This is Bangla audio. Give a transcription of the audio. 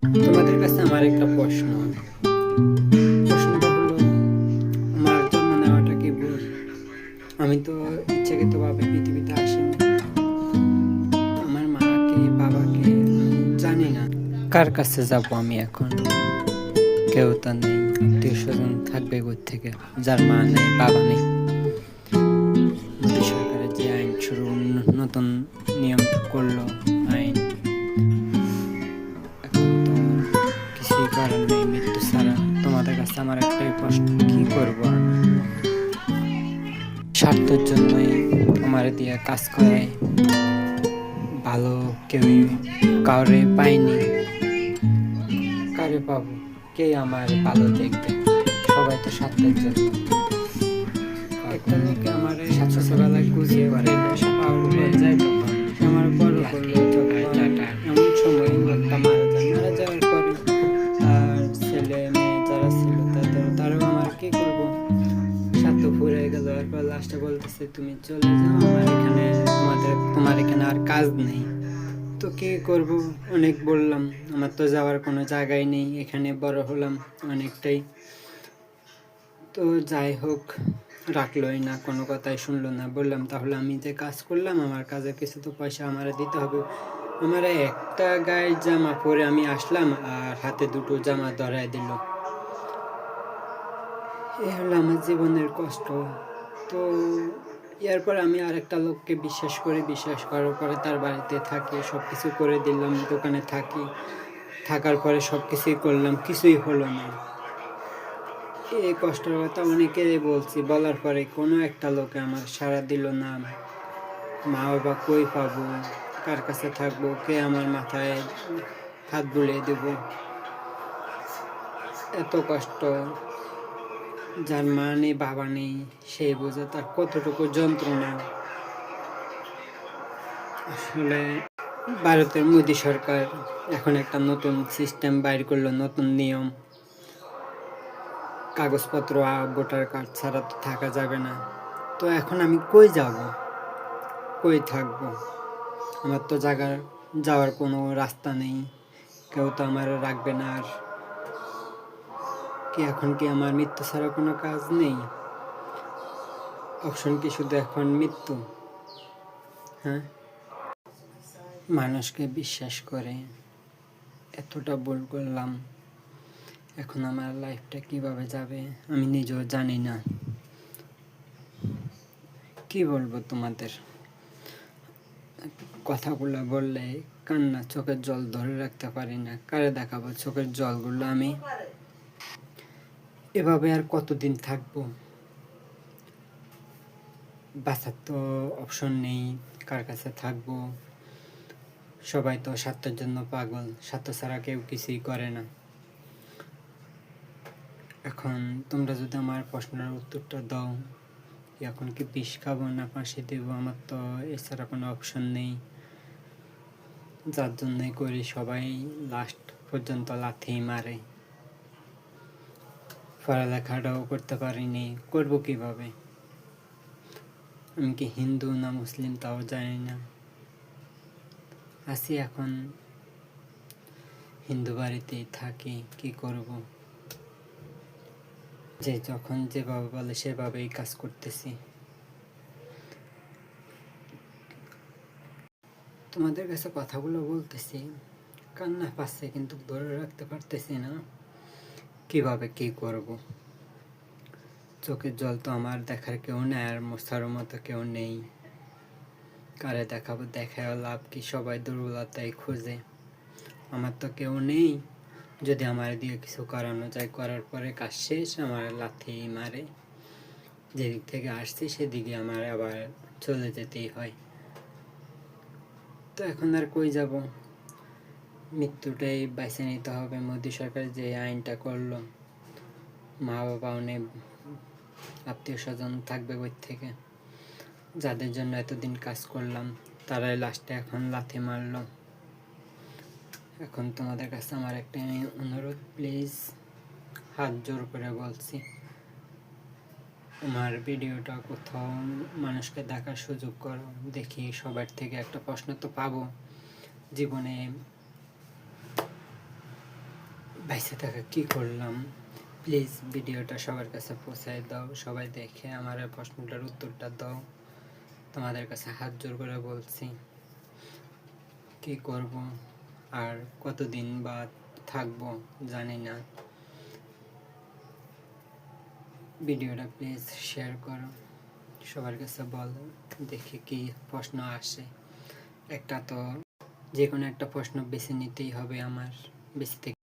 তোমাদের কাছে আমার একটা প্রশ্ন। প্রশ্নটা হলো, আমার জন্ম নেওয়াটা কি ভুল? আমি তো ইচ্ছাকৃতভাবে পৃথিবীতে আসিনি। আমার মাকে বাবাকে আমি জানি না। কার কাছে যাব আমি এখন? কেউ তো নেই, আত্মীয় স্বজন থাকবে থেকে, যার মা নেই বাবা নেই। মোদী সরকারের যে আইন শুরু, নতুন নিয়ম করলো, আইন, এখন তো কিছুই করার নেই মৃত্যু ছাড়া। তোমাদের কাছে আমার একটাই প্রশ্ন, কি করবো আমি? স্বার্থের জন্যই আমার দিয়ে কাজ করায়, ভালো কেউই কাউরে পাইনি, কারে পাবো? কে আমার ভালো দেখবে? সবাই তো স্বার্থের জন্য। একটা লোকে আমার ছোটবেলায় গুছিয়ে করে পাওয়ার যায়, তখন আমার বড় করলো, এমন সময় লোকটা মারা যাওয়ার পরে আর ছেলে মেয়ে যারা ছিল তারাও আমার কি করবো, স্বার্থ ফুরিয়ে গেল। এরপর লাস্টে বলতেছে তুমি চলে যাও, আমার এখানে তোমার এখানে আর কাজ নেই। তো কি করব? অনেক বললাম, আমার তো যাওয়ার কোনো জায়গায় নেই, এখানে বড় হলাম অনেকটাই। তো যাই হোক, রাখলোই না, কোনো কথাই শুনলো না। বললাম তাহলে আমি যে কাজ করলাম, আমার কাজের কিছু তো পয়সা আমার দিতে হবে। আমার একটা গায়ের জামা পরে আমি আসলাম আর হাতে দুটো জামা ধরায় দিল। এ হলো আমার জীবনের কষ্ট। তো এরপর আমি আরেকটা লোককে বিশ্বাস করার পরে তার বাড়িতে থাকি, সব কিছু করে দিলাম, দোকানে থাকি। থাকার পরে সব কিছুই করলাম, কিছুই হলো না। এই কষ্টের কথা অনেকে বলছি, বলার পরে কোনো একটা লোকে আমার সাড়া দিল না। মা বাবা কই পাবো, কার কাছে থাকবো, কে আমার মাথায় হাত বুলিয়ে দেব? এত কষ্ট। যার মা নেই বাবা নেই, সেই বোঝে তার কতটুকু যন্ত্রণা। আসলে ভারতের মোদী সরকার এখন একটা নতুন সিস্টেম বাইর করলো, নতুন নিয়ম। কাগজপত্র ভোটার কার্ড ছাড়া তো থাকা যাবে না। তো এখন আমি কই যাব, কই থাকবো? আমার তো যাওয়ার কোনো রাস্তা নেই, কেউ তো আমার রাখবে না। আর কি এখন কি আমার মৃত্যু ছাড়া কোনো কাজ নেই? অপশন কি শুধু এখন মৃত্যু? হ্যাঁ, মানুষকে বিশ্বাস করে এতটা ভুল করলাম। এখন আমার লাইফটা কিভাবে যাবে আমি নিজেও জানি না। কি বলবো তোমাদের? কথাগুলো বললে কান্না, চোখের জল ধরে রাখতে পারি না। কারে দেখাবো চোখের জলগুলো আমি? এভাবে আর কতদিন থাকবো? বাঁচার তো অপশন নেই, কার কাছে থাকবো? সবাই তো স্বার্থের জন্য পাগল, স্বার্থ ছাড়া কেউ কিছুই করে না। এখন তোমরা যদি আমার প্রশ্নের উত্তরটা দাও, এখন কি বিষ খাবো না ফাঁসি দেবো? আমার তো এছাড়া কোনো অপশন নেই। যার জন্যই করি সবাই লাস্ট পর্যন্ত লাথি মারে। পড়ালেখাটাও করতে পারিনি, করবো কিভাবে? আমি কি হিন্দু না মুসলিম তাও জানি না। আছি এখন হিন্দু বাড়িতেই থাকি, কি করব? যে যখন যেভাবে বলে সেভাবেই কাজ করতেছি। তোমাদের কাছে কথাগুলো বলতেছি, কান্না পাচ্ছে কিন্তু ধরে রাখতে পারতেছি না। কিভাবে কি করব? চোখের জল তো আমার দেখার কেউ নেই, আর মোছার মতো কেউ নেই। কারে দেখাবো? দেখাও লাভ কি? সবাই দুর্বলতাই খুঁজে। আমার তো কেউ নেই। যদি আমার দিয়ে কিছু করানো যায়, করার পরে কাজ শেষ, আমার লাথি মারে। যেদিক থেকে আসছি সেদিকে আমার আবার চলে যেতেই হয়। তো এখন আর কই যাব? মৃত্যুটাই বেছে নিতে হবে। মোদী সরকার যে আইনটা করলো, মা বাবা অনেক আত্মীয় স্বজন থাকবে থেকে, যাদের জন্য এতদিন কাজ করলাম, তারাই লাস্টে এখন লাথি মারলো। এখন তোমাদের কাছে আমার একটা অনুরোধ, প্লিজ হাত জোর করে বলছি, আমার ভিডিওটা কোথাও মানুষকে দেখার সুযোগ করো। দেখি সবার থেকে একটা প্রশ্ন তো পাবো জীবনে। বাইসে থাকা কী করলাম, প্লিজ ভিডিওটা সবার কাছে পৌঁছায় দাও, সবাই দেখে আমার এই প্রশ্নটার উত্তরটা দাও। তোমাদের কাছে হাত জোর করে বলছি। কী করব আর কতদিন বা থাকবো জানি না। ভিডিওটা প্লিজ শেয়ার করো, সবার কাছে বলো, দেখি কি প্রশ্ন আসে। একটা তো যে কোনো একটা প্রশ্ন বেছে নিতেই হবে আমার, বেছে থেকে